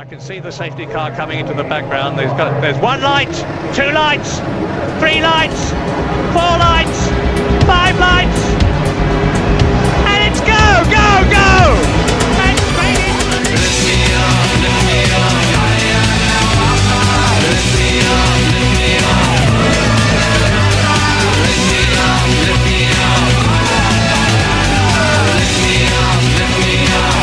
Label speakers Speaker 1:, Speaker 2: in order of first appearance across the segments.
Speaker 1: I can see the safety car coming into the background. There's one light, two lights, three lights, four lights, five lights, and it's go, go, go! And straight into the lead. Lift me up, lift me up, lift me up, lift me up, lift me up, lift me up, lift me up, lift me up.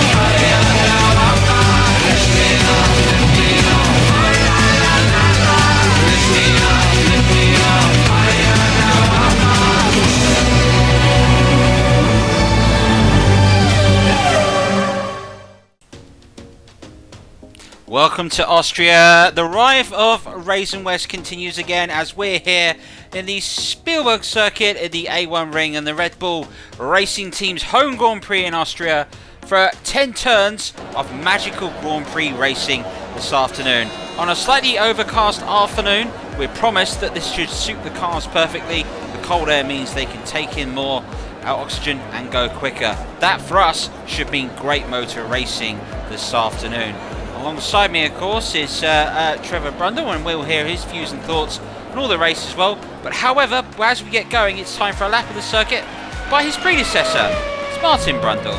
Speaker 2: Welcome to Austria. The ride of Ravenwest continues again as we're here in the Spielberg circuit in the A1 ring and the Red Bull Racing Team's home Grand Prix in Austria for 10 turns of magical Grand Prix racing this afternoon. On a slightly overcast afternoon, we're promised that this should suit the cars perfectly. The cold air means they can take in more oxygen and go quicker. That for us should mean great motor racing this afternoon. Alongside me, of course, is Trevor Brundle, and we'll hear his views and thoughts on all the race as well. But however, as we get going, it's time for a lap of the circuit by his predecessor. It's Martin Brundle.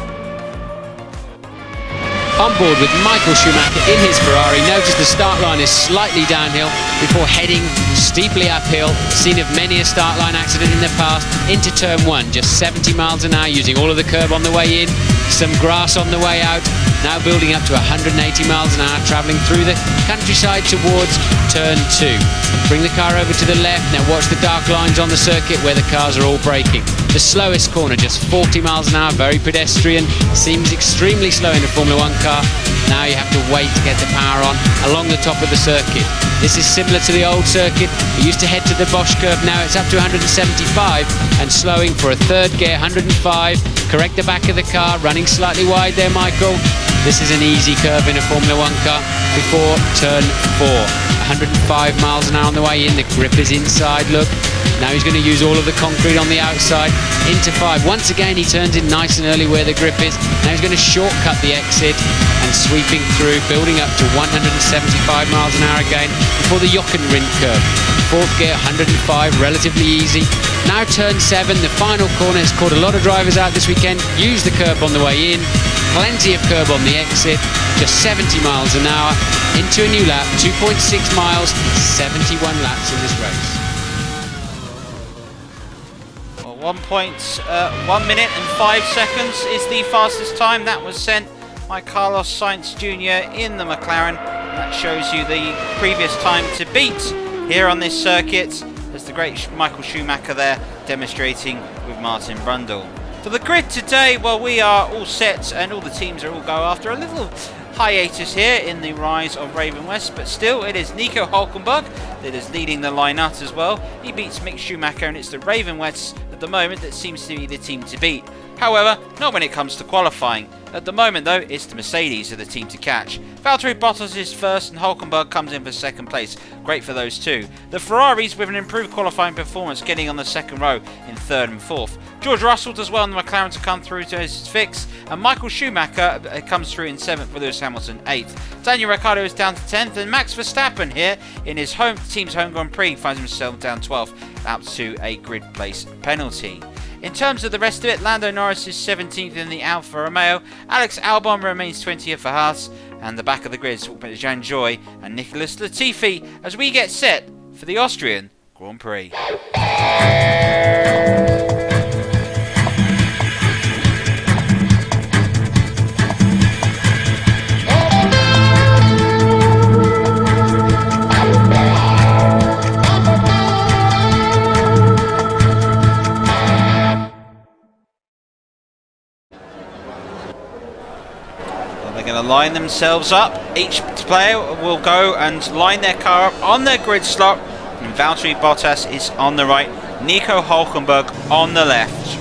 Speaker 3: On board with Michael Schumacher in his Ferrari. Notice the start line is slightly downhill before heading steeply uphill. Scene of many a start line accident in the past. Into turn one, just 70 miles an hour, using all of the curb on the way in, some grass on the way out. Now building up to 180 miles an hour, travelling through the countryside towards turn two. Bring the car over to the left. Now watch the dark lines on the circuit where the cars are all braking. The slowest corner, just 40 miles an hour, very pedestrian. Seems extremely slow in a Formula One car. Now you have to wait to get the power on along the top of the circuit. This is similar to the old circuit. It used to head to the Bosch curve. Now it's up to 175 and slowing for a third gear, 105. Correct the back of the car, running slightly wide there, Michael. This is an easy curve in a Formula One car before turn four. 105 miles an hour on the way in, the grip is inside, look. Now he's going to use all of the concrete on the outside into five. Once again, he turns in nice and early where the grip is. Now he's going to shortcut the exit and sweeping through, building up to 175 miles an hour again before the Jochenrind curve. Fourth gear, 105, relatively easy. Now turn seven, the final corner has caught a lot of drivers out this weekend. Use the curb on the way in. Plenty of curb on the exit, just 70 miles an hour into a new lap, 2.6 miles, 71 laps in this race.
Speaker 2: Well, 1 minute and 5 seconds is the fastest time that was sent by Carlos Sainz Jr. in the McLaren. That shows you the previous time to beat here on this circuit. There's the great Michael Schumacher there demonstrating with Martin Brundle. For the grid today, well, we are all set and all the teams are all go after a little hiatus here in the rise of Ravenwest, but still it is Nico Hülkenberg that is leading the lineup as well. He beats Mick Schumacher, and it's the Ravenwest at the moment that seems to be the team to beat. However, not when it comes to qualifying. At the moment though, it's the Mercedes are the team to catch. Valtteri Bottas is first and Hülkenberg comes in for second place. Great for those two. The Ferraris with an improved qualifying performance getting on the second row in third and fourth. George Russell does well in the McLaren to come through to his fix, and Michael Schumacher comes through in seventh with Lewis Hamilton 8th. Daniel Ricciardo is down to 10th, and Max Verstappen here in his team's home Grand Prix finds himself down 12th out to a grid place penalty. In terms of the rest of it, Lando Norris is 17th in the Alfa Romeo, Alex Albon remains 20th for Haas, and the back of the grid is Jean Joy and Nicholas Latifi as we get set for the Austrian Grand Prix. Line themselves up. Each player will go and line their car up on their grid slot, and Valtteri Bottas is on the right, Nico Hülkenberg on the left.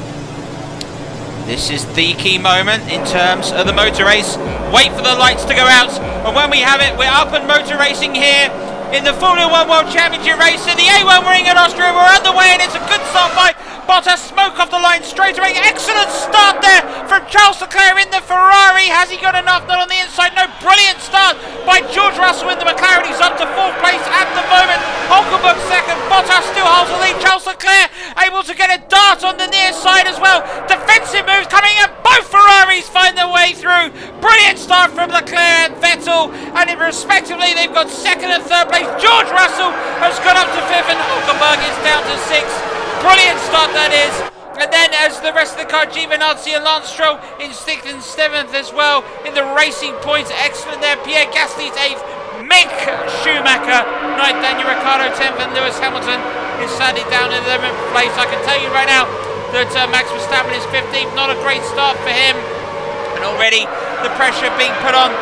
Speaker 2: This is the key moment in terms of the motor race. Wait for the lights to go out, and when we have it, we're up and motor racing here in the Formula One World Championship race in the A1 ring in Austria. We're underway, and it's a good start by Bottas smoke off the line straight away. Excellent start there from Charles Leclerc in the Ferrari. Has he got enough? Not on the inside. No, brilliant start by George Russell in the McLaren. He's up to 4th place at the moment. Hulkenberg second. Bottas still holds the lead. Charles Leclerc able to get a dart on the near side as well. Defensive moves coming in. Both Ferraris find their way through. Brilliant start from Leclerc and Vettel, and respectively they've got 2nd and 3rd place. George Russell has gone up to 5th and Hulkenberg is down to 6th. Brilliant start that is. And then as the rest of the car, Giovinazzi and Lance Stroll in 6th and 7th as well in the racing points. Excellent there. Pierre Gasly's 8th. Mick Schumacher 9th. Daniel Ricciardo 10th, and Lewis Hamilton is sadly down in 11th place. I can tell you right now that Max Verstappen is 15th. Not a great start for him. And already the pressure being put on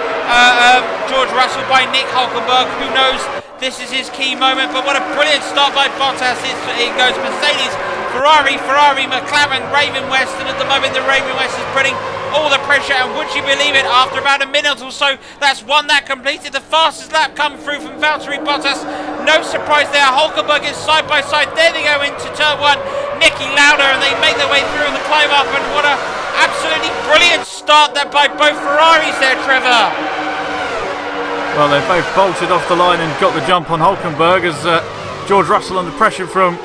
Speaker 2: George Russell by Nick Hulkenberg. Who knows? This is his key moment. But what a brilliant start by Bottas. It goes Mercedes, Ferrari, McLaren, Ravenwest. And at the moment the Ravenwest is putting all the pressure. And would you believe it, after about a minute or so, that's one lap completed. The fastest lap come through from Valtteri Bottas. No surprise there. Hulkenberg is side by side. There they go into turn 1. Niki Lauda, and they make their way through the climb up. And what a absolutely brilliant start there by both Ferraris there, Trevor.
Speaker 4: Well, they've both bolted off the line and got the jump on Hulkenberg as George Russell, under pressure from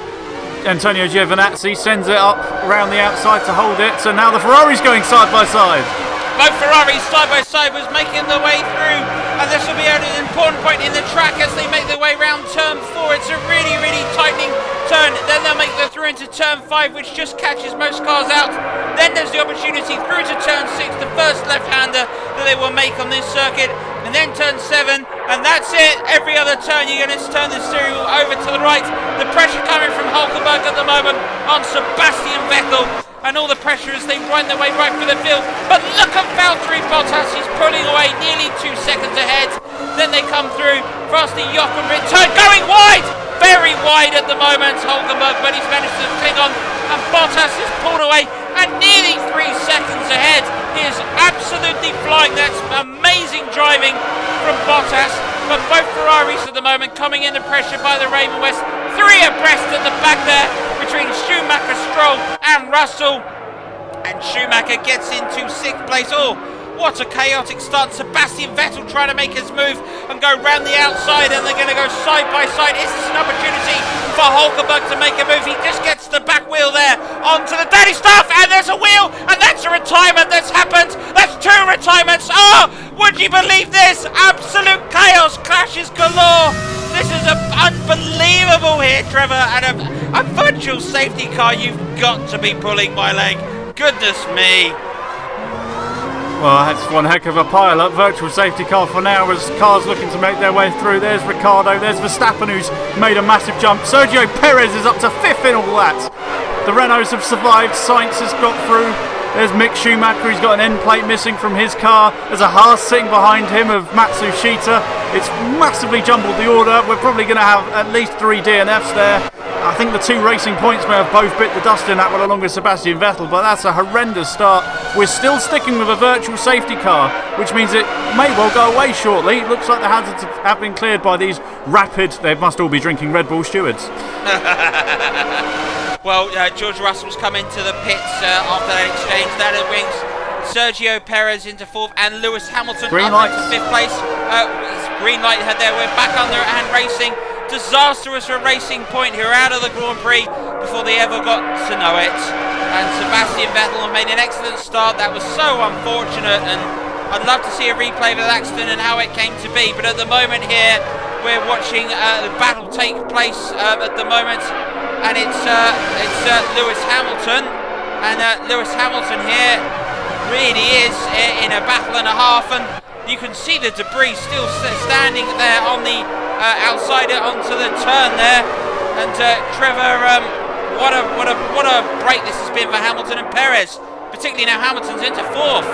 Speaker 4: Antonio Giovinazzi, sends it up around the outside to hold it. So now the Ferrari's going side by side.
Speaker 2: Both Ferraris side by side was making their way through, and this will be an important point in the track as they make their way around turn 4. It's a really, really tightening turn. Then they'll make their through into turn 5, which just catches most cars out. Then there's the opportunity through to turn 6, the first left-hander that they will make on this circuit, and then turn 7, and that's it. Every other turn you're going to turn the steering wheel over to the right. The pressure coming from Hulkenberg at the moment on Sebastian Vettel, and all the pressure as they wind their way right through the field. But look at Valtteri Bottas, he's pulling away nearly 2 seconds ahead. Then they come through, Frosty Jochen return, going wide! Very wide at the moment, Hulkenberg, but he's managed to cling on, and Bottas is pulled away and nearly 3 seconds ahead. He is absolutely flying. That's amazing driving from Bottas. But both Ferraris at the moment coming into pressure by the Ravenwest. 3 abreast at the back there between Schumacher, Stroll and Russell. And Schumacher gets into 6th place. Oh, what a chaotic start. Sebastian Vettel trying to make his move and go round the outside, and they're going to go side by side. Is this an opportunity for Hulkenberg to make a move? He just gets the back wheel there onto the daddy stuff, and there's a wheel, and that's a retirement that's happened. That's 2 retirements. Oh, would you believe this? Absolute chaos, clashes galore. This is unbelievable here, Trevor, and a virtual safety car. You've got to be pulling my leg. Goodness me.
Speaker 4: Well, that's one heck of a pile-up. Virtual safety car for now as cars looking to make their way through. There's Ricciardo, there's Verstappen, who's made a massive jump. Sergio Perez is up to 5th in all that. The Renaults have survived. Sainz has got through. There's Mick Schumacher, he's got an end plate missing from his car. There's a Haas sitting behind him of Matsushita. It's massively jumbled the order. We're probably going to have at least 3 DNFs there. I think the 2 racing points may have both bit the dust in that one along with Sebastian Vettel, but that's a horrendous start. We're still sticking with a virtual safety car, which means it may well go away shortly. It looks like the hazards have been cleared by these rapid, they must all be drinking Red Bull stewards.
Speaker 2: Well, George Russell's come into the pits after that exchange. That brings Sergio Perez into 4th and Lewis Hamilton
Speaker 4: green
Speaker 2: up
Speaker 4: light.
Speaker 2: into 5th place. Green light there. We're back under and racing. Disastrous for Racing Point, who are out of the Grand Prix before they ever got to know it. And Sebastian Vettel made an excellent start. That was so unfortunate, and I'd love to see a replay of that accident and how it came to be. But at the moment here, we're watching the battle take place at the moment, and it's Lewis Hamilton, and Lewis Hamilton here really is in a battle and a half, and you can see the debris still standing there on the outside onto the turn there. And Trevor, what a break this has been for Hamilton and Perez, particularly now Hamilton's into 4th.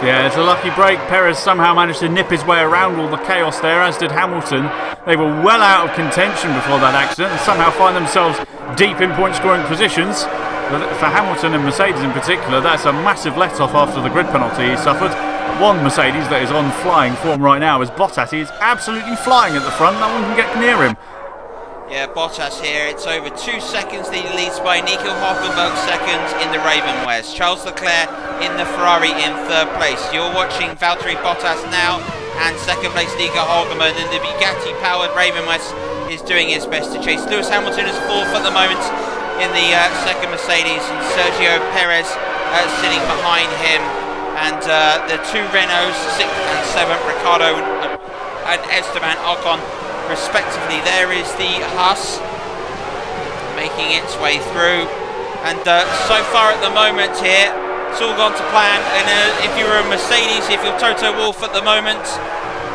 Speaker 4: Yeah, it's a lucky break. Perez somehow managed to nip his way around all the chaos there, as did Hamilton. They were well out of contention before that accident and somehow find themselves deep in point scoring positions. But for Hamilton and Mercedes in particular, that's a massive let-off after the grid penalty he suffered. One Mercedes that is on flying form right now is Bottas. He is absolutely flying at the front. No one can get near him.
Speaker 2: Yeah, Bottas here, it's over 2 seconds that he leads by. Nico Hülkenberg second in the Ravenwest. Charles Leclerc in the Ferrari in third place. You're watching Valtteri Bottas now, and second place Nico Hülkenberg, and the Bugatti-powered Ravenwest is doing his best to chase. Lewis Hamilton is fourth at the moment in the second Mercedes, and Sergio Perez sitting behind him. And the two Renaults, 6th and 7th, Ricciardo and Esteban Ocon, respectively. There is the Haas making its way through, and so far at the moment here, it's all gone to plan. And if you're a Mercedes, if you're Toto Wolff at the moment,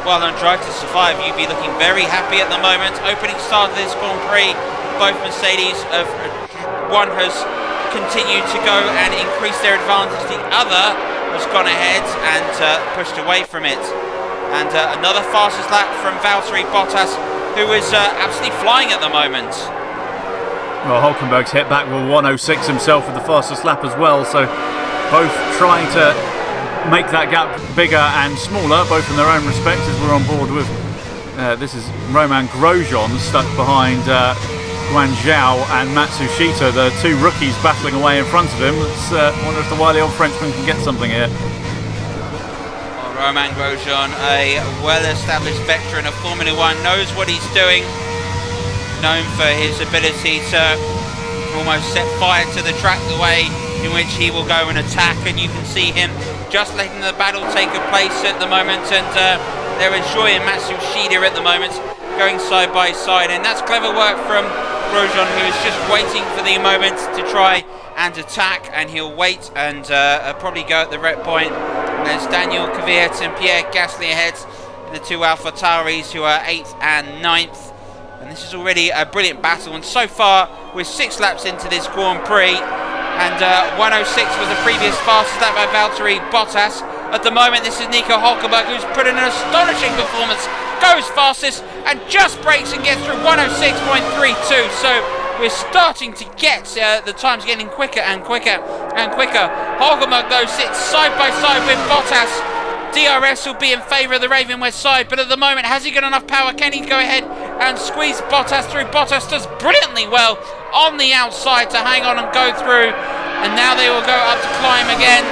Speaker 2: well, on Drive to Survive, you'd be looking very happy at the moment. Opening start of this Grand Prix, both Mercedes, one has continued to go and increase their advantage, the other has gone ahead and pushed away from it. And another fastest lap from Valtteri Bottas, who is absolutely flying at the moment.
Speaker 4: Well, Hülkenberg's hit back with 106 himself with the fastest lap as well, so both trying to make that gap bigger and smaller, both in their own respects, as we're on board with. This is Romain Grosjean stuck behind Guan Zhao and Matsushita, the two rookies battling away in front of him. Let's wonder if the wily old Frenchman can get something here.
Speaker 2: Romain Grosjean, a well-established veteran of Formula One, knows what he's doing, known for his ability to almost set fire to the track, the way in which he will go and attack, and you can see him just letting the battle take place at the moment. And there is Joy and Matsushita at the moment going side by side, and that's clever work from Grosjean, who is just waiting for the moment to try and attack, and he'll wait and probably go at the red point. There's Daniel Kvyat and Pierre Gasly ahead, the two Alpha Tauris, who are 8th and 9th. And this is already a brilliant battle, and so far we're 6 laps into this Grand Prix, and 106 was the previous fastest lap by Valtteri Bottas. At the moment, this is Nico Hülkenberg, who's put in an astonishing performance, goes fastest and just breaks and gets through 106.32. So we're starting to get the times getting quicker and quicker and quicker. Hülkenberg, though, sits side by side with Bottas. DRS will be in favour of the Ravenwest side, but at the moment, has he got enough power? Can he go ahead and squeeze Bottas through? Bottas does brilliantly well on the outside to hang on and go through, and now they will go up to climb again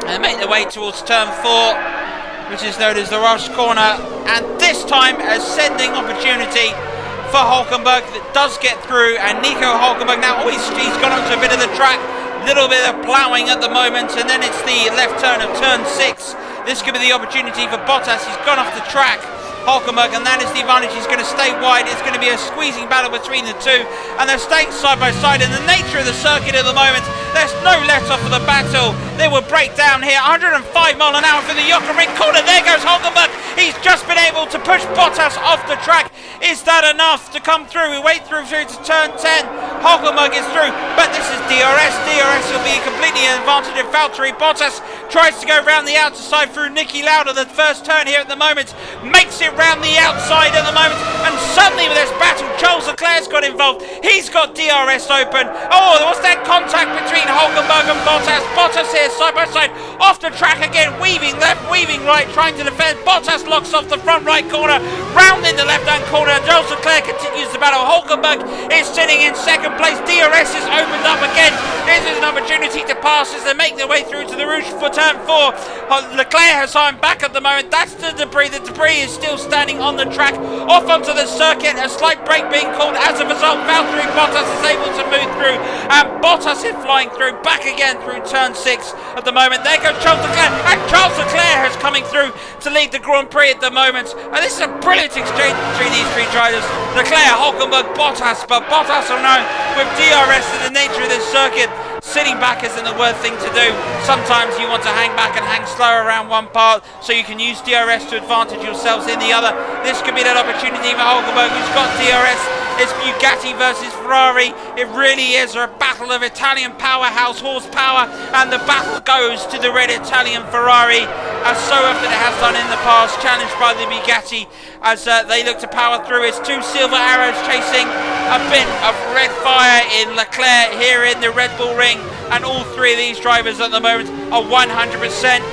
Speaker 2: and make their way towards turn 4, which is known as the Rush Corner, and this time a sending opportunity for Hülkenberg that does get through. And Nico Hülkenberg now, he's gone onto a bit of the track, little bit of ploughing at the moment, and then it's the left turn of turn 6. This could be the opportunity for Bottas. He's gone off the track, Hülkenberg, and that is the advantage. He's going to stay wide. It's going to be a squeezing battle between the two, and they're staying side by side. In the nature of the circuit at the moment, there's no let off of the battle. They will break down here. 105 mile an hour for the Jochen corner. There goes Hülkenberg. He's just been able to push Bottas off the track. Is that enough to come through? We wait through to turn 10. Hülkenberg is through, but this is DRS. DRS will be completely an advantage if Valtteri Bottas tries to go round the outer side through Niki Lauda. The first turn here at the moment makes it round the outside at the moment, and suddenly with this battle, Charles Leclerc's got involved. He's got DRS open. Oh, what's that contact between Hülkenberg and Bottas? Bottas here side by side, off the track again, weaving left, weaving right, trying to defend. Bottas locks off the front right corner, round in the left hand corner. Charles Leclerc continues the battle. Hülkenberg is sitting in second place. DRS is opened up again. This is an opportunity to pass as they make their way through to the Rouge for turn 4. Leclerc has hung back at the moment. That's the debris. The debris is still standing on the track, off onto the circuit. A slight break being called. As a result, Valtteri Bottas is able to move through, and Bottas is flying through, back again through turn 6 at the moment. There goes Charles Leclerc, and Charles Leclerc is coming through to lead the Grand Prix at the moment. And this is a brilliant exchange between these three drivers. Leclerc, Hülkenberg, Bottas, but Bottas will know with DRS and the nature of this circuit, sitting back isn't the worst thing to do. Sometimes you want to hang back and hang slow around one part so you can use DRS to advantage yourselves in the other. This could be that opportunity for Hülkenberg, who's got DRS. It's Bugatti versus Ferrari. It really is a battle of Italian powerhouse horsepower, and the battle goes to the red Italian Ferrari, as so often it has done in the past, challenged by the Bugatti as they look to power through. It's two silver arrows chasing a bit of red fire in Leclerc here in the Red Bull ring, and all three of these drivers at the moment are 100%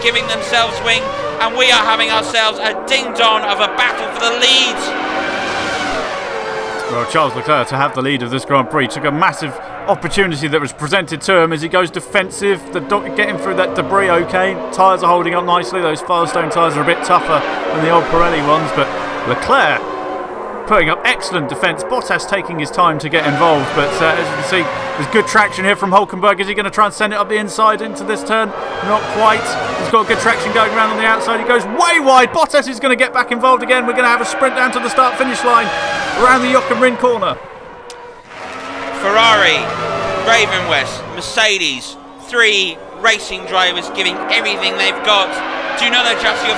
Speaker 2: giving themselves wing, and we are having ourselves a ding-dong of a battle for the lead.
Speaker 4: Well, Charles Leclerc, to have the lead of this Grand Prix, took a massive opportunity that was presented to him as he goes defensive. Getting through that debris okay. Tyres are holding up nicely. Those Firestone tyres are a bit tougher than the old Pirelli ones, but Leclerc putting up excellent defence. Bottas taking his time to get involved, but as you can see, there's good traction here from Hulkenberg. Is he going to try and send it up the inside into this turn? Not quite. He's got good traction going around on the outside. He goes way wide. Bottas is going to get back involved again. We're going to have a sprint down to the start-finish line around the Jochen Rindt corner.
Speaker 2: Ferrari, Ravenwest, Mercedes, 3 racing drivers giving everything they've got. Do not adjust your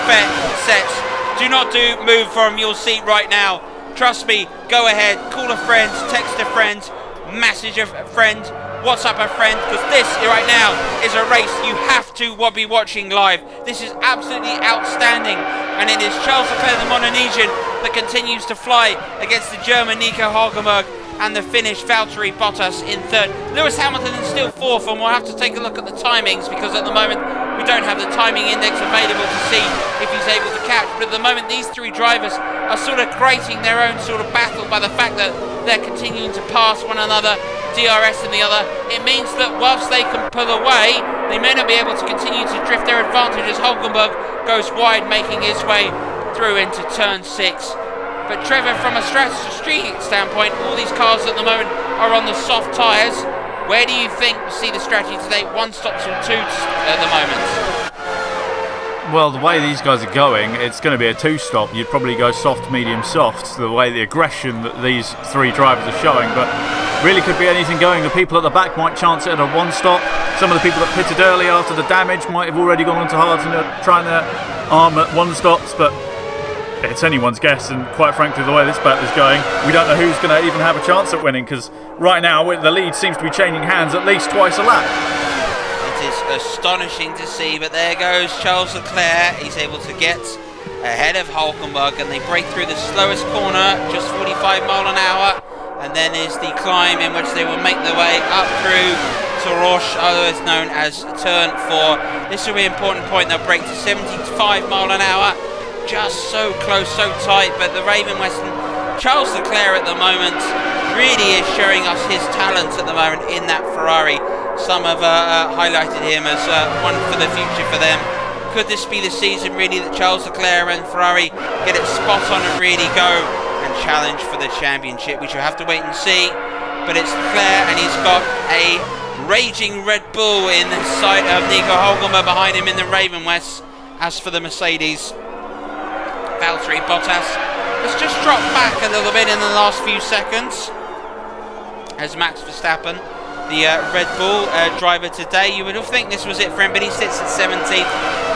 Speaker 2: sets. Do not move from your seat right now. Trust me, go ahead, call a friend, text a friend, message a friend, WhatsApp a friend, because this right now is a race you have to be watching live. This is absolutely outstanding, and it is Charles Leclerc, the Monegasque, that continues to fly against the German Nico Hulkenberg and the Finnish Valtteri Bottas in 3rd. Lewis Hamilton is still 4th, and we'll have to take a look at the timings, because at the moment we don't have the timing index available to see if he's able to catch. But at the moment these 3 drivers are sort of creating their own sort of battle by the fact that they're continuing to pass one another, DRS and the other. It means that whilst they can pull away, they may not be able to continue to drift their advantage as Hulkenberg goes wide, making his way through into turn 6. But Trevor, from a strategic standpoint, all these cars at the moment are on the soft tyres. Where do you think we see the strategy today? 1 stops or 2 at the moment?
Speaker 4: Well, the way these guys are going, it's going to be a 2-stop. You'd probably go soft, medium, soft, the way the aggression that these 3 drivers are showing. But really could be anything going. The people at the back might chance it at a 1-stop. Some of the people that pitted early after the damage might have already gone onto hards and are trying their arm at 1-stops. But it's anyone's guess, and quite frankly, the way this battle is going, we don't know who's going to even have a chance at winning, because right now the lead seems to be changing hands at least twice a lap.
Speaker 2: It is astonishing to see, but there goes Charles Leclerc. He's able to get ahead of Hulkenberg, and they break through the slowest corner, just 45 mile an hour, and then is the climb in which they will make their way up through Torosh, otherwise known as turn 4. This will be an important point. They'll break to 75 mile an hour. Just so close, so tight, but the Ravenwest and Charles Leclerc at the moment really is showing us his talent at the moment in that Ferrari. Some have highlighted him as one for the future for them. Could this be the season really that Charles Leclerc and Ferrari get it spot on and really go and challenge for the championship? We shall have to wait and see, but it's Leclerc, and he's got a raging Red Bull in the sight of Nico Hulkenberg behind him in the Ravenwest. As for the Mercedes, Valtteri Bottas has just dropped back a little bit in the last few seconds as Max Verstappen, the Red Bull driver today. You would have think this was it for him, but he sits at 17th.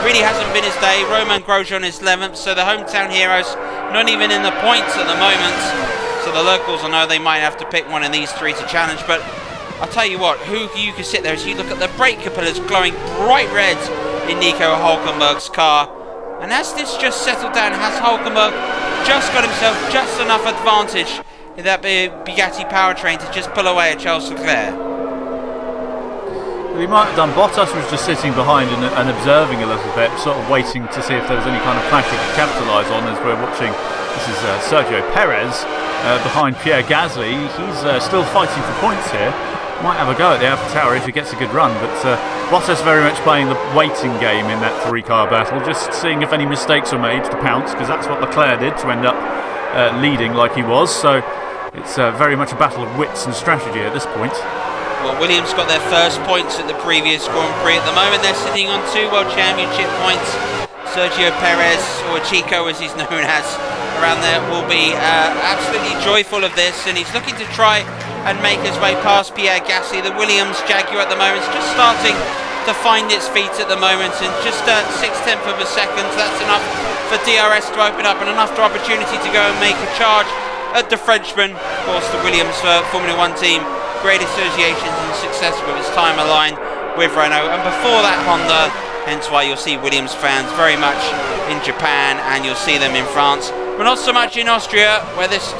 Speaker 2: Really hasn't been his day. Romain Grosjean is 11th, so the hometown heroes not even in the points at the moment. So the locals, I know they might have to pick one of these 3 to challenge, but I'll tell you what, who you can sit there as you look at the brake capillars glowing bright red in Nico Hulkenberg's car. And as this just settled down, has Hulkenberg just got himself just enough advantage in that Bugatti powertrain to just pull away at Charles Leclerc?
Speaker 4: Well, he might have done. Bottas was just sitting behind and observing a little bit, sort of waiting to see if there was any kind of clash he could capitalise on as we're watching. This is Sergio Perez behind Pierre Gasly. He's still fighting for points here. Might have a go at the AlphaTauri if he gets a good run, but Bottas very much playing the waiting game in that 3-car battle, just seeing if any mistakes were made to pounce, because that's what Leclerc did to end up leading like he was. So it's very much a battle of wits and strategy at this point.
Speaker 2: Well, Williams got their first points at the previous Grand Prix. At the moment they're sitting on 2 World Championship points. Sergio Perez, or Chico as he's known as around there, will be absolutely joyful of this, and he's looking to try and make his way past Pierre Gasly. The Williams Jaguar at the moment is just starting to find its feet at the moment, and just 0.6 of a second, that's enough for DRS to open up and enough to opportunity to go and make a charge at the Frenchman. Of course, the Williams Formula 1 team, great associations and success with its time aligned with Renault, and before that Honda, hence why you'll see Williams fans very much in Japan, and you'll see them in France, but not so much in Austria, where this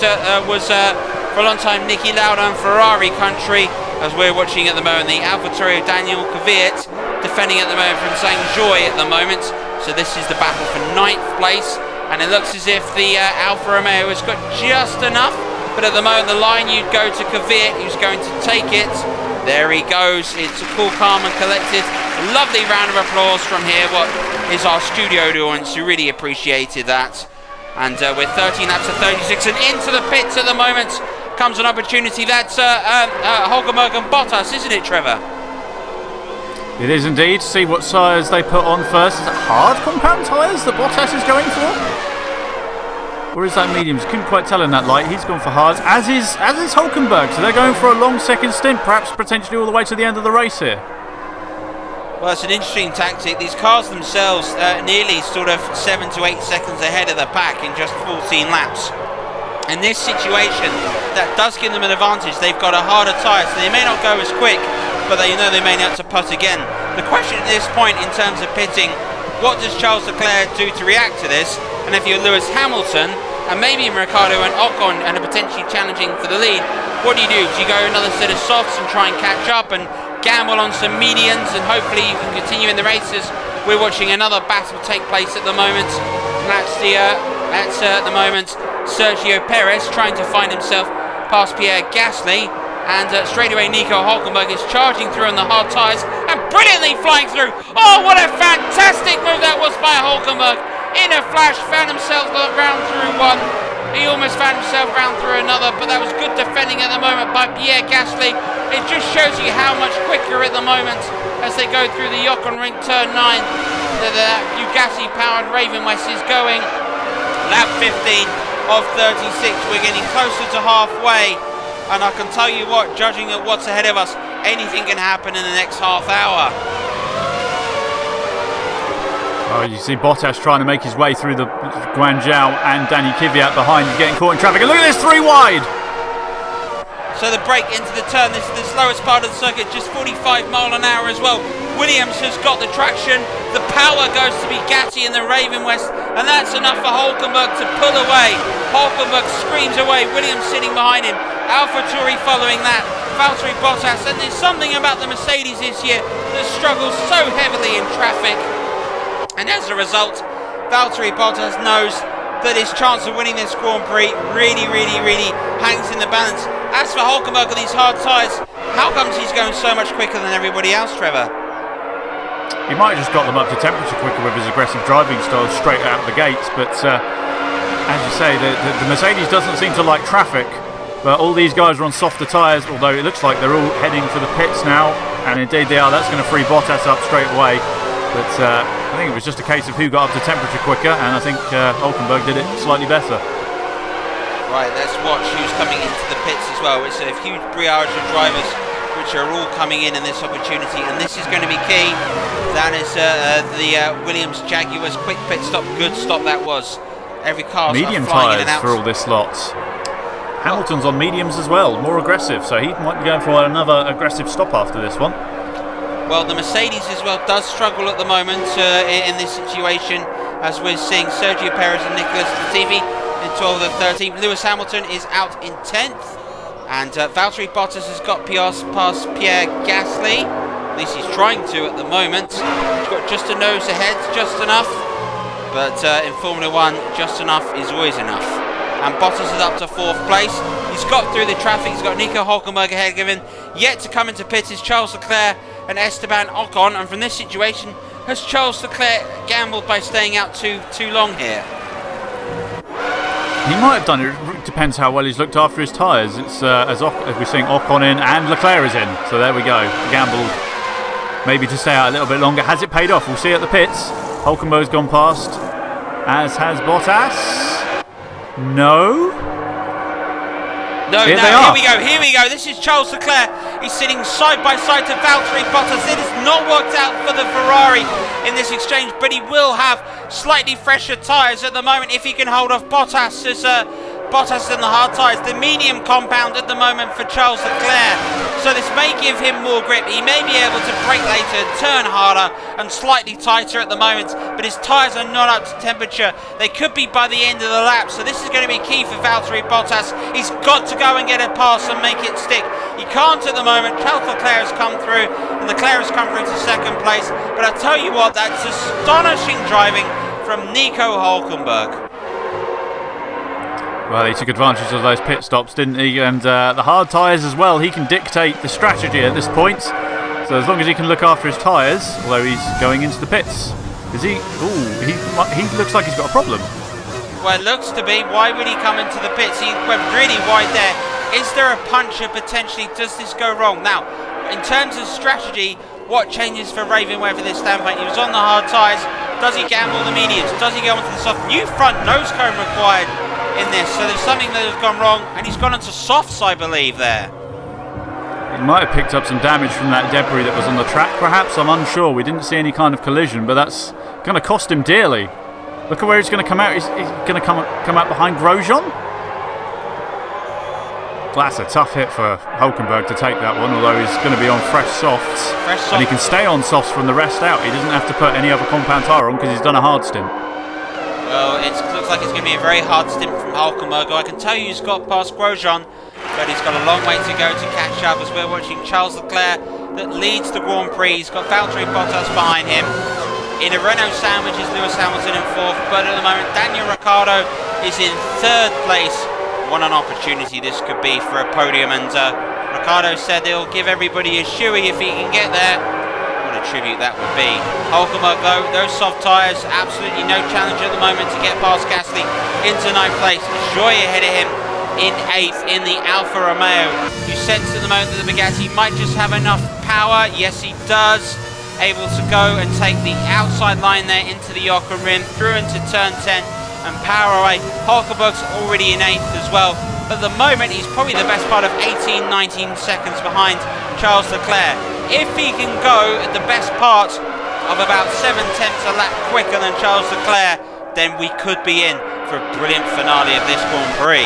Speaker 2: was for a long time Niki Lauda and Ferrari country, as we're watching at the moment the AlphaTauri of Daniel Kvyat defending at the moment from Zhangzhou at the moment. So this is the battle for 9th place, and it looks as if the Alfa Romeo has got just enough but at the moment the line you'd go to Kvyat, who's going to take it. There he goes. It's a cool, calm and collected. A lovely round of applause from here. What is our studio audience who really appreciated that. And we're 13 laps of 36 and into the pits at the moment comes an opportunity. That's Hulkenberg and Bottas, isn't it, Trevor?
Speaker 4: It is indeed. See what tyres they put on first. Is it hard compound tyres that Bottas is going for? Or is that mediums? Couldn't quite tell in that light. He's gone for hards, as is Hulkenberg. So they're going for a long second stint, perhaps potentially all the way to the end of the race here.
Speaker 2: Well, it's an interesting tactic. These cars themselves nearly sort of 7 to 8 seconds ahead of the pack in just 14 laps. In this situation, that does give them an advantage. They've got a harder tyre, so they may not go as quick, but they know they may have to putt again. The question at this point in terms of pitting, what does Charles Leclerc do to react to this? And if you're Lewis Hamilton, and maybe Ricciardo and Ocon and are potentially challenging for the lead, what do? Do you go another set of softs and try and catch up and gamble on some medians and hopefully you can continue in the races? We're watching another battle take place at the moment. That's at the moment Sergio Perez trying to find himself past Pierre Gasly, and straight away Nico Hulkenberg is charging through on the hard tyres and brilliantly flying through. Oh, what a fantastic move that was by Hulkenberg. In a flash, found himself round through one. He almost found himself round through another, but that was good defending at the moment by Pierre Gasly. It just shows you how much quicker at the moment as they go through the Ocon Ring turn 9. The Bugatti-powered Ravenwest is going. Lap 15 of 36. We're getting closer to halfway, and I can tell you what, judging at what's ahead of us, anything can happen in the next half hour.
Speaker 4: Oh, you see Bottas trying to make his way through the Guanzhou and Danny Kvyat behind. He's getting caught in traffic. And look at this, 3 wide!
Speaker 2: So the break into the turn, this is the slowest part of the circuit, just 45 mile an hour as well. Williams has got the traction. The power goes to Bugatti in the Ravenwest, and that's enough for Hulkenberg to pull away. Hulkenberg screams away, Williams sitting behind him. AlphaTauri following that. Valtteri Bottas, and there's something about the Mercedes this year that struggles so heavily in traffic. And as a result, Valtteri Bottas knows that his chance of winning this Grand Prix really hangs in the balance. As for Hulkenberg with these hard tyres, how comes he's going so much quicker than everybody else, Trevor?
Speaker 4: He might have just got them up to temperature quicker with his aggressive driving style straight out of the gates, but as you say, the Mercedes doesn't seem to like traffic. But all these guys are on softer tyres, although it looks like they're all heading for the pits now, and indeed they are. That's going to free Bottas up straight away. But I think it was just a case of who got up to temperature quicker, and I think Hulkenberg did it slightly better.
Speaker 2: Right, let's watch who's coming into the pits as well. It's a huge barrage of drivers which are all coming in this opportunity, and this is going to be key. That is the Williams Jaguars quick pit stop. Good stop that was. Every car
Speaker 4: medium
Speaker 2: flying in and
Speaker 4: tyres
Speaker 2: out.
Speaker 4: for all this lot. Hamilton's on mediums as well, more aggressive, so he might be going for another aggressive stop after this one.
Speaker 2: Well, the Mercedes as well does struggle at the moment in this situation, as we're seeing Sergio Perez and Nicholas Latifi in 12th and 13th. Lewis Hamilton is out in 10th, and Valtteri Bottas has got past Pierre Gasly. At least he's trying to at the moment. He's got just a nose ahead, just enough. But in Formula 1, just enough is always enough. And Bottas is up to 4th place. He's got through the traffic. He's got Nico Hulkenberg ahead of him. Yet to come into pits is Charles Leclerc and Esteban Ocon. And from this situation, has Charles Leclerc gambled by staying out too long here?
Speaker 4: He might have done it. It depends how well he's looked after his tyres. It's as we're seeing Ocon in and Leclerc is in. So there we go. Gambled maybe to stay out a little bit longer. Has it paid off? We'll see at the pits. Hulkenberg's gone past, as has Bottas. No, here
Speaker 2: we go. This is Charles Leclerc. He's sitting side by side to Valtteri Bottas. It has not worked out for the Ferrari in this exchange, but he will have slightly fresher tyres at the moment if he can hold off Bottas. As Bottas in the hard tyres, the medium compound at the moment for Charles Leclerc. So this may give him more grip. He may be able to brake later, turn harder and slightly tighter at the moment, but his tyres are not up to temperature. They could be by the end of the lap, so this is going to be key for Valtteri Bottas. He's got to go and get a pass and make it stick. He can't at the moment. Charles Leclerc has come through, and Leclerc has come through to 2nd place. But I tell you what, that's astonishing driving from Nico Hulkenberg.
Speaker 4: Well, he took advantage of those pit stops, didn't he? And the hard tyres as well. He can dictate the strategy at this point. So as long as he can look after his tyres, although he's going into the pits. Is he? Ooh, he looks like he's got a problem.
Speaker 2: Well, it looks to be. Why would he come into the pits? He went really wide there. Is there a puncture potentially? Does this go wrong? Now, in terms of strategy, what changes for Ravenwest from this standpoint? He was on the hard tyres. Does he gamble the mediums? Does he go onto the soft? New front nose cone required in this. So there's something that has gone wrong, and he's gone onto softs, I believe, there.
Speaker 4: He might have picked up some damage from that debris that was on the track, perhaps. I'm unsure. We didn't see any kind of collision, but that's going to cost him dearly. Look at where he's going to come out. He's going to come out behind Grosjean. Well, that's a tough hit for Hulkenberg to take that one, although he's going to be on fresh softs. And he can stay on softs from the rest out. He doesn't have to put any other compound tyre on because he's done a hard stint.
Speaker 2: Well, it looks like it's going to be a very hard stint from Hulkenberg. I can tell you he's got past Grosjean, but he's got a long way to go to catch up as we're watching Charles Leclerc that leads the Grand Prix. He's got Valtteri Bottas behind him. In a Renault sandwich is Lewis Hamilton in fourth, but at the moment Daniel Ricciardo is in third place. What an opportunity this could be for a podium, and Ricciardo said he'll give everybody a shoey if he can get there. What a tribute that would be. Hulkenberg though, those soft tyres, absolutely no challenge at the moment to get past Gasly into ninth place. Joy ahead of him in eighth in the Alfa Romeo. You sense at the moment that the Bugatti might just have enough power. Yes, he does. Able to go and take the outside line there into the Ocon rim, through into turn 10 and power away. Hulkenberg's already in eighth as well. At the moment, he's probably the best part of 18, 19 seconds behind Charles Leclerc. If he can go at the best part of about 7/10 a lap quicker than Charles Leclerc, then we could be in for a brilliant finale of this Grand Prix.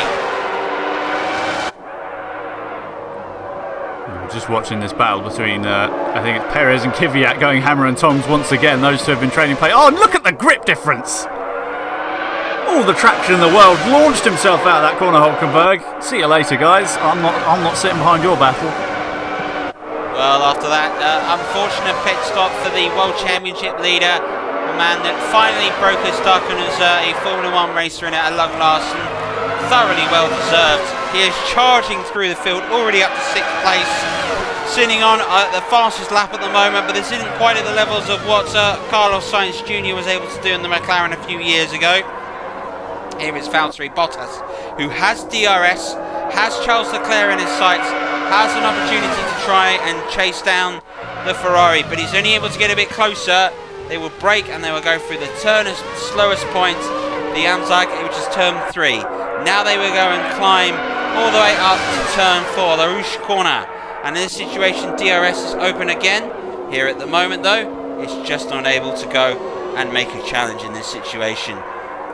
Speaker 4: Just watching this battle between, I think it's Perez and Kvyat going hammer and tongs once again. Those two have been trading play. Oh, and look at the grip difference! All the traction in the world. Launched himself out of that corner, Hulkenberg. See you later, guys. I'm not sitting behind your battle.
Speaker 2: Well, after that unfortunate pit stop for the World Championship leader, a man that finally broke his duck and is a Formula 1 racer in it at long last, and thoroughly well deserved. He is charging through the field, already up to 6th place, sitting on the fastest lap at the moment, but this isn't quite at the levels of what Carlos Sainz Jr. was able to do in the McLaren a few years ago. Here is Valtteri Bottas, who has DRS, has Charles Leclerc in his sights, has an opportunity to try and chase down the Ferrari, but he's only able to get a bit closer. They will brake and they will go through the slowest point, the Amzag, which is turn 3. Now they will go and climb all the way up to turn 4, the Rouge corner. And in this situation, DRS is open again. Here at the moment though, it's just not able to go and make a challenge in this situation.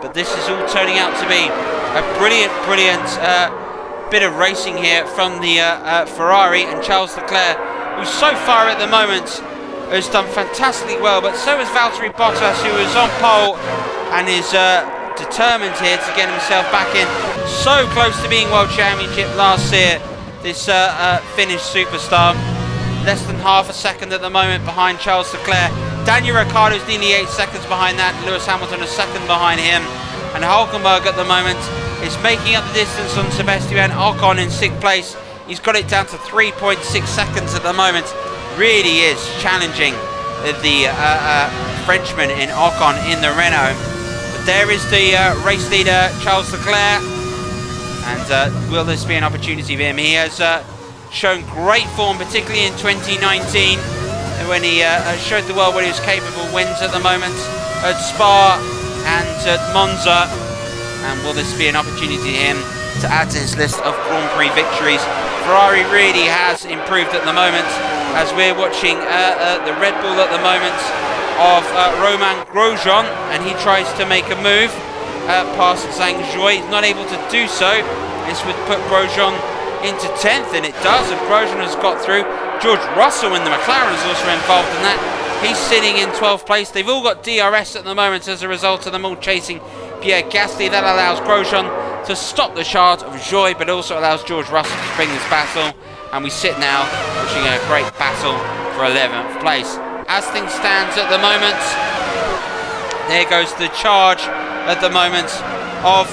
Speaker 2: But this is all turning out to be a brilliant bit of racing here from the Ferrari, and Charles Leclerc, who so far at the moment has done fantastically well, but so is Valtteri Bottas, who is on pole and is determined here to get himself back in. So close to being World Championship last year, this Finnish superstar. Less than half a second at the moment behind Charles Leclerc. Daniel Ricciardo is nearly 8 seconds behind that. Lewis Hamilton a second behind him. And Hulkenberg at the moment is making up the distance on Sebastian Ocon in 6th place. He's got it down to 3.6 seconds at the moment. Really is challenging the Frenchman in Ocon in the Renault. But there is the race leader, Charles Leclerc. And will this be an opportunity for him? He has shown great form, particularly in 2019, when he showed the world what he was capable. Wins at the moment at Spa and at Monza. And will this be an opportunity for him to add to his list of Grand Prix victories? Ferrari really has improved at the moment, as we're watching the Red Bull at the moment of Romain Grosjean, and he tries to make a move past Zhang Zhou. He's not able to do so. This would put Grosjean into 10th, and it does, and Grosjean has got through. George Russell in the McLaren is also involved in that. He's sitting in 12th place. They've all got DRS at the moment as a result of them all chasing Pierre Gasly. That allows Grosjean to stop the charge of Joy, but also allows George Russell to bring this battle. And we sit now watching a great battle for 11th place. As things stands at the moment, there goes the charge at the moment of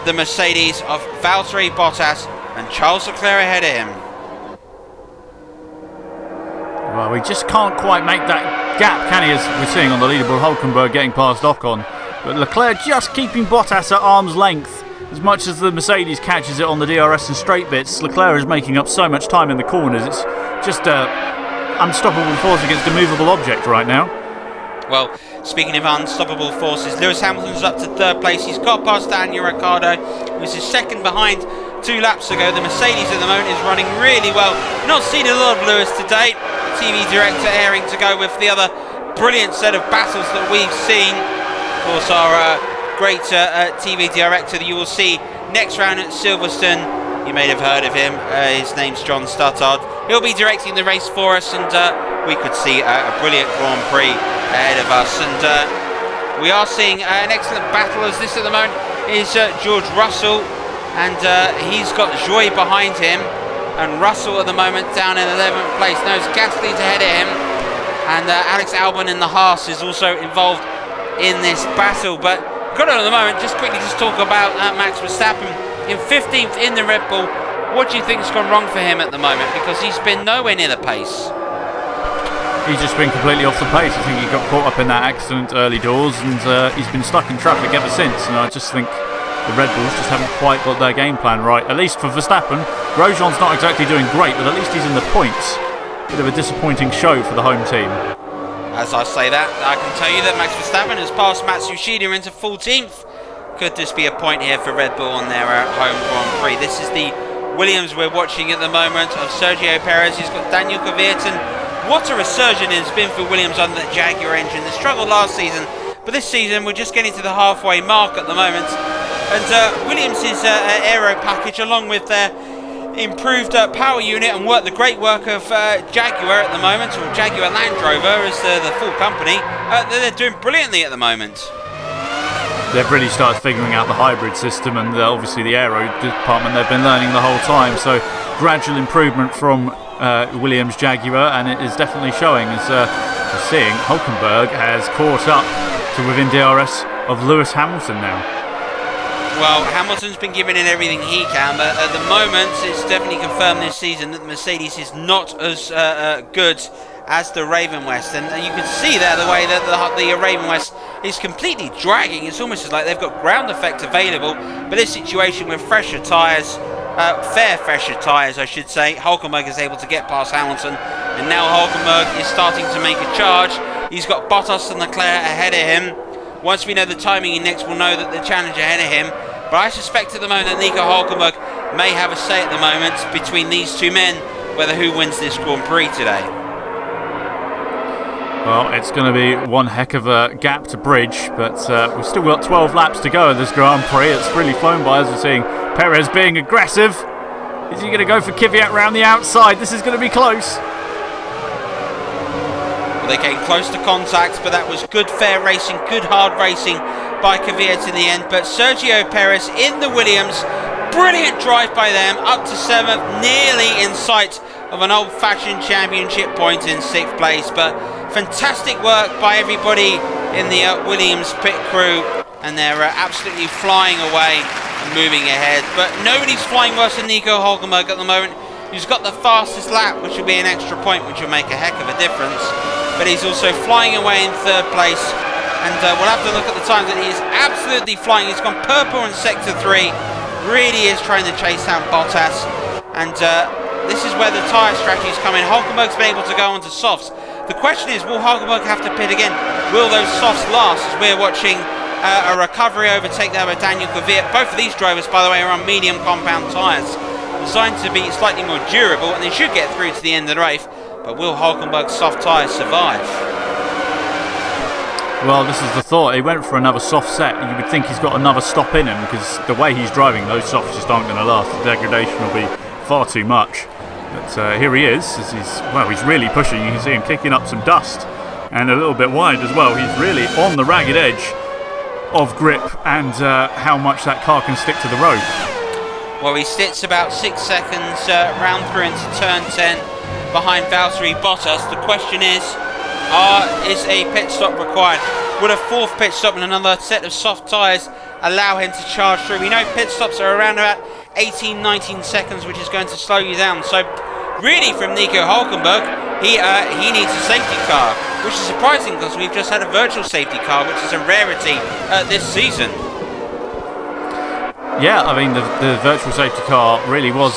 Speaker 2: the Mercedes of Valtteri Bottas and Charles Leclerc ahead of him.
Speaker 4: Well, we just can't quite make that gap, can he, as we're seeing on the leaderboard. Hulkenberg getting past Ocon, but Leclerc just keeping Bottas at arm's length. As much as the Mercedes catches it on the DRS and straight bits, Leclerc is making up so much time in the corners. It's just unstoppable force against a movable object right now.
Speaker 2: Well, speaking of unstoppable forces, Lewis Hamilton's up to third place. He's got past Daniel Ricciardo, who's his second behind 2 laps ago. The Mercedes at the moment is running really well. Not seen a lot of Lewis to date. TV director airing to go with the other brilliant set of battles that we've seen. Of course, our great TV director that you will see next round at Silverstone. You may have heard of him. His name's John Stuttard. He'll be directing the race for us, and we could see a brilliant Grand Prix ahead of us. And we are seeing an excellent battle, as this at the moment is George Russell, and he's got Joy behind him. And Russell at the moment down in 11th place. Knows Gasly's ahead of him, and Alex Albon in the Haas is also involved in this battle. But got it at the moment. Just quickly, talk about Max Verstappen in 15th in the Red Bull. What do you think's gone wrong for him at the moment? Because he's been nowhere near the pace.
Speaker 4: He's just been completely off the pace. I think he got caught up in that accident early doors, and he's been stuck in traffic ever since. And I just think the Red Bulls just haven't quite got their game plan right. At least for Verstappen, Grosjean's not exactly doing great, but at least he's in the points. Bit of a disappointing show for the home team.
Speaker 2: As I say that, I can tell you that Max Verstappen has passed Matsushita into 14th. Could this be a point here for Red Bull on their home Grand Prix? This is the Williams we're watching at the moment of Sergio Perez. He's got Daniel Kvyat. What a resurgence it's been for Williams under the Jaguar engine. They struggled last season, but this season we're just getting to the halfway mark at the moment. And Williams' aero package, along with their improved power unit and the great work of Jaguar at the moment, or Jaguar Land Rover as the full company, they're doing brilliantly at the moment.
Speaker 4: They've really started figuring out the hybrid system, and obviously the aero department they've been learning the whole time. So gradual improvement from Williams Jaguar, and it is definitely showing. As we're seeing, Hulkenberg has caught up to within DRS of Lewis Hamilton now.
Speaker 2: Well, Hamilton's been giving it everything he can, but at the moment it's definitely confirmed this season that the Mercedes is not as good as the Ravenwest, and you can see there the way that the Ravenwest is completely dragging. It's almost as like they've got ground effect available, but this situation with fresher tyres, fresher tyres I should say, Hulkenberg is able to get past Hamilton, and now Hulkenberg is starting to make a charge. He's got Bottas and Leclerc ahead of him. Once we know the timing index, we'll know that the challenge ahead of him. But I suspect at the moment that Nico Hulkenberg may have a say at the moment between these two men, whether who wins this Grand Prix today.
Speaker 4: Well, it's going to be one heck of a gap to bridge, but we've still got 12 laps to go in this Grand Prix. It's really flown by, as we're seeing Perez being aggressive. Is he going to go for Kvyat round the outside? This is going to be close.
Speaker 2: They came close to contact, but that was good fair racing, good hard racing by Kvyat in the end. But Sergio Perez in the Williams, brilliant drive by them, up to 7th, nearly in sight of an old-fashioned championship point in 6th place. But fantastic work by everybody in the Williams pit crew, and they're absolutely flying away and moving ahead. But nobody's flying worse than Nico Hulkenberg at the moment, who's got the fastest lap, which will be an extra point, which will make a heck of a difference. But he's also flying away in 3rd place, and we'll have to look at the times that he is absolutely flying. He's gone purple in sector 3, really is trying to chase down Bottas, and this is where the tyre strategies come in. Hulkenberg's been able to go onto softs. The question is, will Hulkenberg have to pit again? Will those softs last? As we're watching a recovery overtake there by Daniel Kvyat. Both of these drivers, by the way, are on medium compound tyres, designed to be slightly more durable, and they should get through to the end of the race. But will Hulkenberg's soft tyres survive?
Speaker 4: Well, this is the thought. He went for another soft set. You would think he's got another stop in him, because the way he's driving, those softs just aren't going to last. The degradation will be far too much. But here he is. As he's really pushing. You can see him kicking up some dust, and a little bit wide as well. He's really on the ragged edge of grip and how much that car can stick to the road.
Speaker 2: Well, he sits about 6 seconds round through into turn 10 behind Valtteri Bottas. The question is a pit stop required? Would a 4th pit stop and another set of soft tyres allow him to charge through. We know pit stops are around about 18, 19 seconds, which is going to slow you down. So really from Nico Hulkenberg, he needs a safety car, which is surprising because we've just had a virtual safety car, which is a rarity this season.
Speaker 4: Yeah, I mean, the virtual safety car really was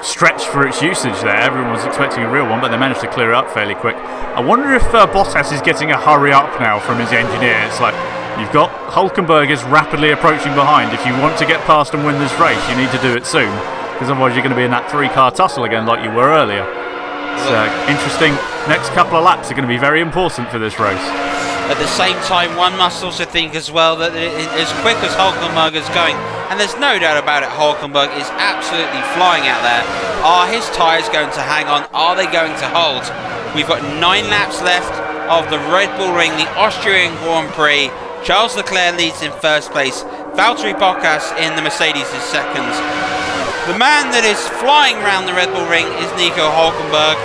Speaker 4: stretched for its usage there. Everyone was expecting a real one, but they managed to clear it up fairly quick. I wonder if Bottas is getting a hurry up now from his engineer. It's like, you've got Hulkenberg is rapidly approaching behind. If you want to get past and win this race, you need to do it soon, because otherwise you're going to be in that 3-car tussle again like you were earlier. It's interesting. Next couple of laps are going to be very important for this race.
Speaker 2: At the same time, one must also think as well that as quick as Hulkenberg is going, and there's no doubt about it, Hulkenberg is absolutely flying out there. Are his tyres going to hang on? Are they going to hold? We've got 9 laps left of the Red Bull Ring, the Austrian Grand Prix. Charles Leclerc leads in first place. Valtteri Bottas in the Mercedes is second. The man that is flying around the Red Bull Ring is Nico Hulkenberg.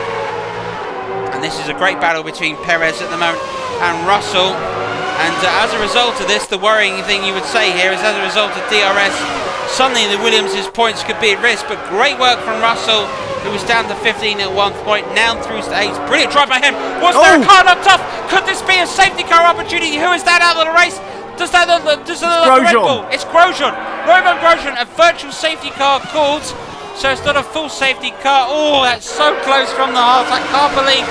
Speaker 2: And this is a great battle between Perez at the moment and Russell. And as a result of this, the worrying thing you would say here is as a result of DRS, suddenly the Williams' points could be at risk. But great work from Russell, who was down to 15 at one point, now through to 8. Brilliant drive by him. Was there a car knocked off? Could this be a safety car opportunity? Who is that out of the race? Does it look like Red Bull? It's Grosjean. Roman Grosjean, a virtual safety car called. So it's not a full safety car. Oh, that's so close from the heart. I can't believe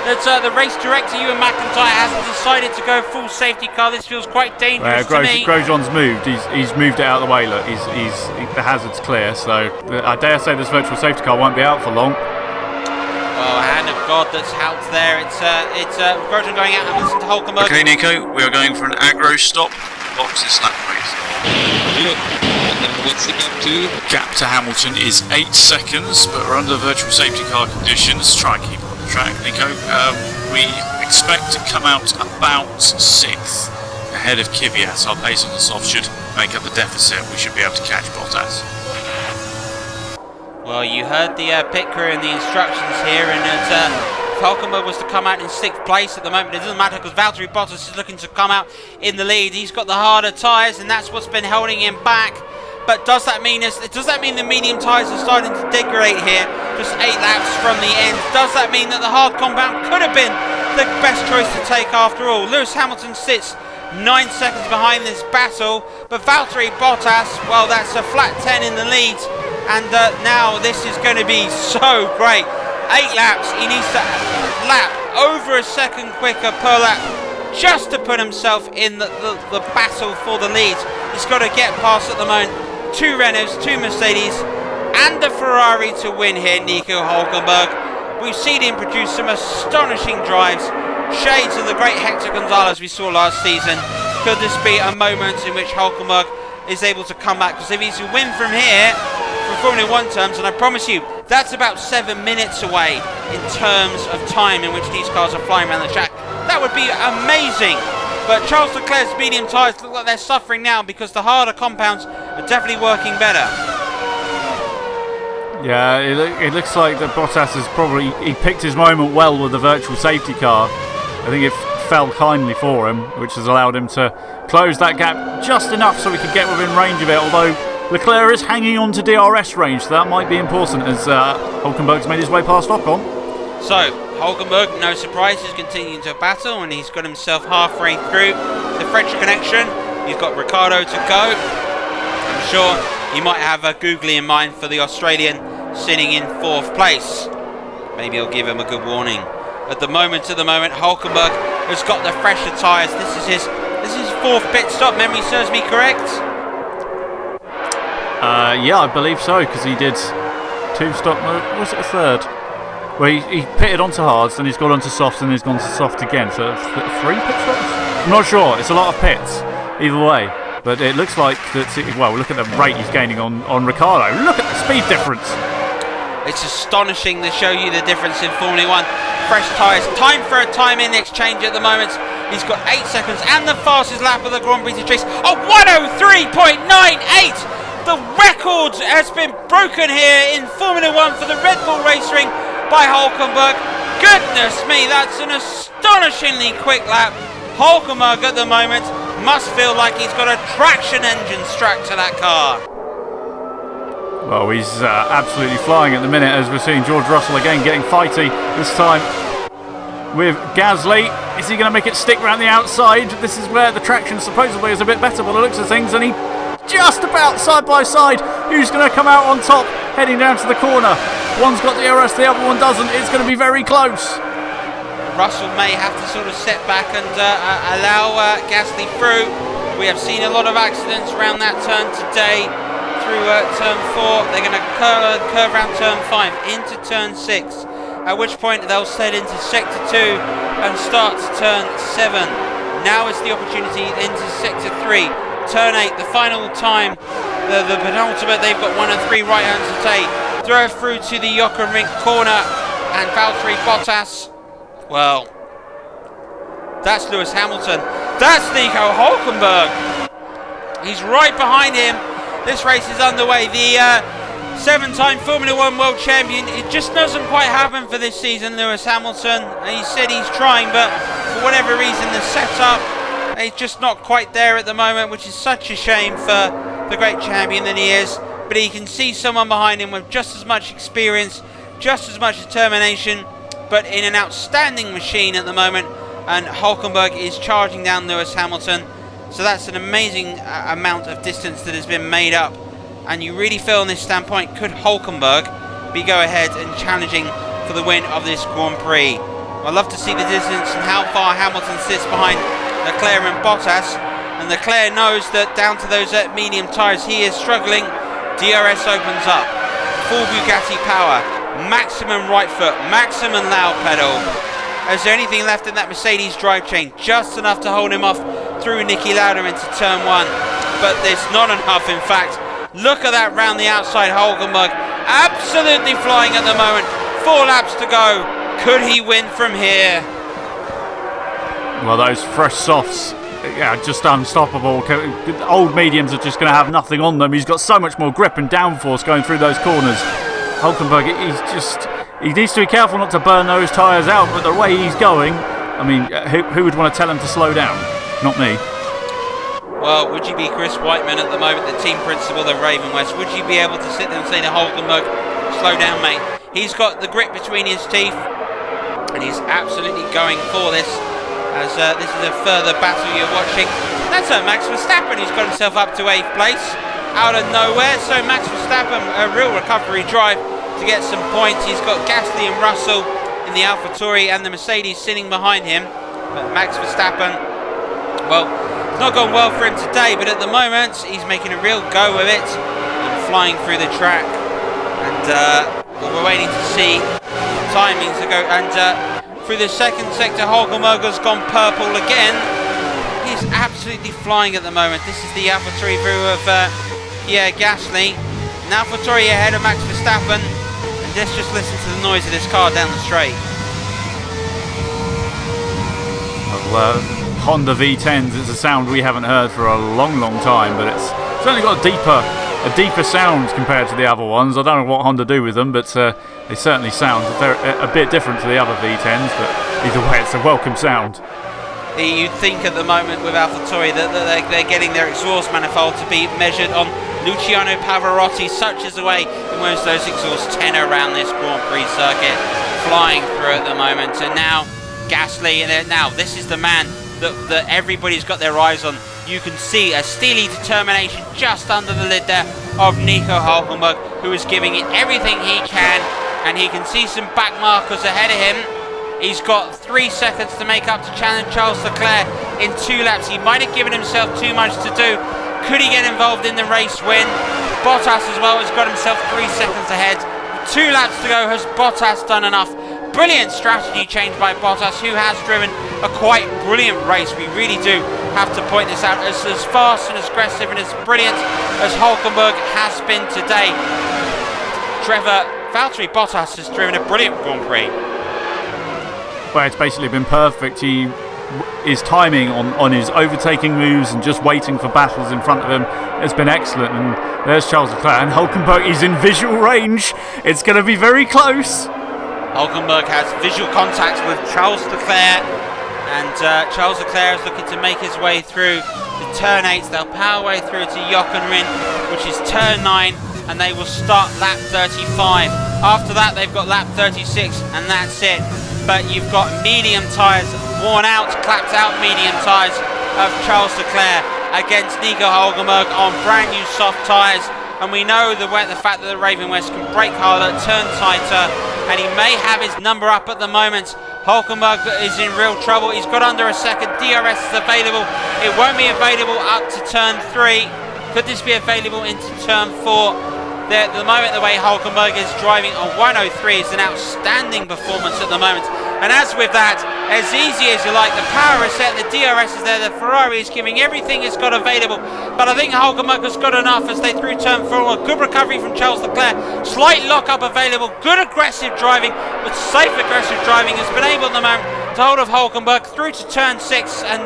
Speaker 2: that the race director, Ewan McIntyre, hasn't decided to go full safety car. This feels quite dangerous to me.
Speaker 4: Grosjean's moved. He's moved it out of the way. Look, the hazard's clear. So I dare say this virtual safety car won't be out for long.
Speaker 2: Oh, hand of God that's helped there. It's Grosjean going out and listen to Hulkenberg.
Speaker 5: Okay, Nico, we are going for an aggro stop. Box is lap race.
Speaker 6: What's the gap to?
Speaker 5: Gap to Hamilton is 8 seconds, but we're under virtual safety car conditions. Try and keep on the track, Nico. We expect to come out about 6th ahead of Kvyat. Our pace on the soft should make up the deficit. We should be able to catch Bottas.
Speaker 2: Well, you heard the pit crew and the instructions here, and if Hulkenberg was to come out in 6th place at the moment, it doesn't matter because Valtteri Bottas is looking to come out in the lead. He's got the harder tyres, and that's what's been holding him back. But does that mean the medium tyres are starting to degrade here? Just 8 laps from the end. Does that mean that the hard compound could have been the best choice to take after all? Lewis Hamilton sits 9 seconds behind this battle, but Valtteri Bottas, well, that's a flat 10 in the lead. And now this is going to be so great. 8 laps, he needs to lap over a second quicker per lap just to put himself in the battle for the lead. He's got to get past at the moment 2 Renaults, 2 Mercedes and a Ferrari to win here, Nico Hulkenberg. We've seen him produce some astonishing drives, shades of the great Hector Gonzalez we saw last season. Could this be a moment in which Hulkenberg is able to come back? Because if he's to win from here, for Formula 1 terms, and I promise you, that's about 7 minutes away in terms of time in which these cars are flying around the track. That would be amazing. But Charles Leclerc's medium tyres look like they're suffering now because the harder compounds are definitely working better.
Speaker 4: Yeah, it looks like that Bottas has he picked his moment well with the virtual safety car. I think it fell kindly for him, which has allowed him to close that gap just enough so he could get within range of it, although Leclerc is hanging on to DRS range, so that might be important as Hulkenberg's made his way past Ocon. So,
Speaker 2: Hulkenberg, no surprise, is continuing to battle, and he's got himself halfway through the French connection. He's got Ricciardo to go. I'm sure he might have a googly in mind for the Australian sitting in 4th place. Maybe he'll give him a good warning. At the moment, Hulkenberg has got the fresher tyres. This is his 4th pit stop. Memory serves me correct.
Speaker 4: Yeah, I believe so, because he did 2 stop. Was it a 3rd? Well, he pitted onto hards, then he's gone onto softs, and he's gone to soft again. So 3 pit stops? I'm not sure. It's a lot of pits, either way. But it looks like that. Well, look at the rate he's gaining on Ricciardo. Look at the speed difference.
Speaker 2: It's astonishing to show you the difference in Formula 1. Fresh tyres. Time for a time in exchange at the moment. He's got 8 seconds and the fastest lap of the Grand Prix to chase. Oh, 103.98! The record has been broken here in Formula 1 for the Red Bull Race Ring by Hulkenberg. Goodness me, that's an astonishingly quick lap. Hulkenberg at the moment must feel like he's got a traction engine strapped to that car.
Speaker 4: Well, he's absolutely flying at the minute, as we're seeing George Russell again getting fighty, this time with Gasly. Is he going to make it stick around the outside? This is where the traction supposedly is a bit better by the looks of things, and he just about side by side. Who's going to come out on top heading down to the corner? One's got DRS, the other one doesn't. It's going to be very close.
Speaker 2: Russell may have to sort of step back and allow Gasly through. We have seen a lot of accidents around that turn today through turn 4. They're going to curve around turn 5 into turn 6, at which point they'll set into sector 2 and start to turn 7. Now is the opportunity into sector 3. Turn 8, the final time, the penultimate. They've got 1 and 3 right hands to take. Throw through to the Jochen corner, and Valtteri Bottas, well, that's Lewis Hamilton. That's Nico Hülkenberg. He's right behind him. This race is underway. The 7-time Formula 1 world champion. It just doesn't quite happen for this season, Lewis Hamilton. He said he's trying, but for whatever reason, the setup is just not quite there at the moment, which is such a shame for the great champion that he is. But he can see someone behind him with just as much experience, just as much determination, but in an outstanding machine at the moment. And Hülkenberg is charging down Lewis Hamilton. So that's an amazing amount of distance that has been made up. And you really feel on this standpoint, could Hülkenberg be go ahead and challenging for the win of this Grand Prix? I'd love to see the distance and how far Hamilton sits behind Leclerc and Bottas. And Leclerc knows that down to those medium tyres he is struggling. DRS opens up. Full Bugatti power. Maximum right foot. Maximum loud pedal. Is there anything left in that Mercedes drivetrain? Just enough to hold him off through Niki Lauda into turn 1. But there's not enough, in fact. Look at that round the outside. Hülkenberg absolutely flying at the moment. 4 laps to go. Could he win from here?
Speaker 4: Well, those fresh softs, yeah, just unstoppable. Old mediums are just going to have nothing on them. He's got so much more grip and downforce going through those corners. Hülkenberg, he needs to be careful not to burn those tyres out, but the way he's going, I mean, who would want to tell him to slow down? Not me.
Speaker 2: Well, would you be Chris Whiteman at the moment, the team principal of Ravenwest? Would you be able to sit there and say to Hülkenberg, slow down, mate? He's got the grip between his teeth, and he's absolutely going for this, as this is a further battle you're watching. That's Max Verstappen, who's got himself up to 8th place, out of nowhere. So Max Verstappen, a real recovery drive to get some points. He's got Gasly and Russell in the AlphaTauri and the Mercedes sitting behind him. But Max Verstappen, well, it's not gone well for him today, but at the moment he's making a real go of it and flying through the track. And we're waiting to see timings to go. And through the second sector, Hülkenberg has gone purple again. He's absolutely flying at the moment. This is the AlphaTauri view of Gasly. And AlphaTauri ahead of Max Verstappen. Let's just listen to the noise of this car down the straight.
Speaker 4: Well, Honda V10s, it's a sound we haven't heard for a long, long time, but it's certainly got a deeper sound compared to the other ones. I don't know what Honda do with them, but they certainly sound a bit different to the other V10s, but either way, it's a welcome sound.
Speaker 2: You'd think at the moment with AlphaTauri that they're getting their exhaust manifold to be measured on Luciano Pavarotti. Such is the way in which those exhausts tenor around this Grand Prix circuit, flying through at the moment. And now Gasly, and now this is the man that everybody's got their eyes on. You can see a steely determination just under the lid there of Nico Hülkenberg, who is giving it everything he can, and he can see some back markers ahead of him. He's got 3 seconds to make up to challenge Charles Leclerc in 2 laps. He might have given himself too much to do. Could he get involved in the race win? Bottas as well has got himself 3 seconds ahead. 2 laps to go. Has Bottas done enough? Brilliant strategy change by Bottas, who has driven a quite brilliant race. We really do have to point this out. As fast and as aggressive and as brilliant as Hülkenberg has been today, Valtteri Bottas has driven a brilliant Grand Prix.
Speaker 4: Well, it's basically been perfect. His timing on his overtaking moves and just waiting for battles in front of him has been excellent. And there's Charles Leclerc, and Hülkenberg is in visual range. It's going to be very close.
Speaker 2: Hülkenberg has visual contact with Charles Leclerc, And Charles Leclerc is looking to make his way through the turn 8. They'll power way through to Jochen, which is turn 9, and they will start lap 35. After that, they've got lap 36, and that's it. But you've got medium tyres, worn out, clapped out medium tyres of Charles Leclerc against Nico Hülkenberg on brand new soft tyres. And we know the fact that the Ravenwest can brake harder, turn tighter, and he may have his number up at the moment. Hülkenberg is in real trouble. He's got under a second. DRS is available. It won't be available up to turn 3. Could this be available into turn 4? At the moment, the way Hülkenberg is driving on 103 is an outstanding performance at the moment. And as with that, as easy as you like, the power is set, the DRS is there, the Ferrari is giving everything it's got available. But I think Hülkenberg has got enough as they through turn 4. A good recovery from Charles Leclerc. Slight lock-up available. Good aggressive driving, but safe aggressive driving has been able at the moment to hold of Hülkenberg through to turn 6. And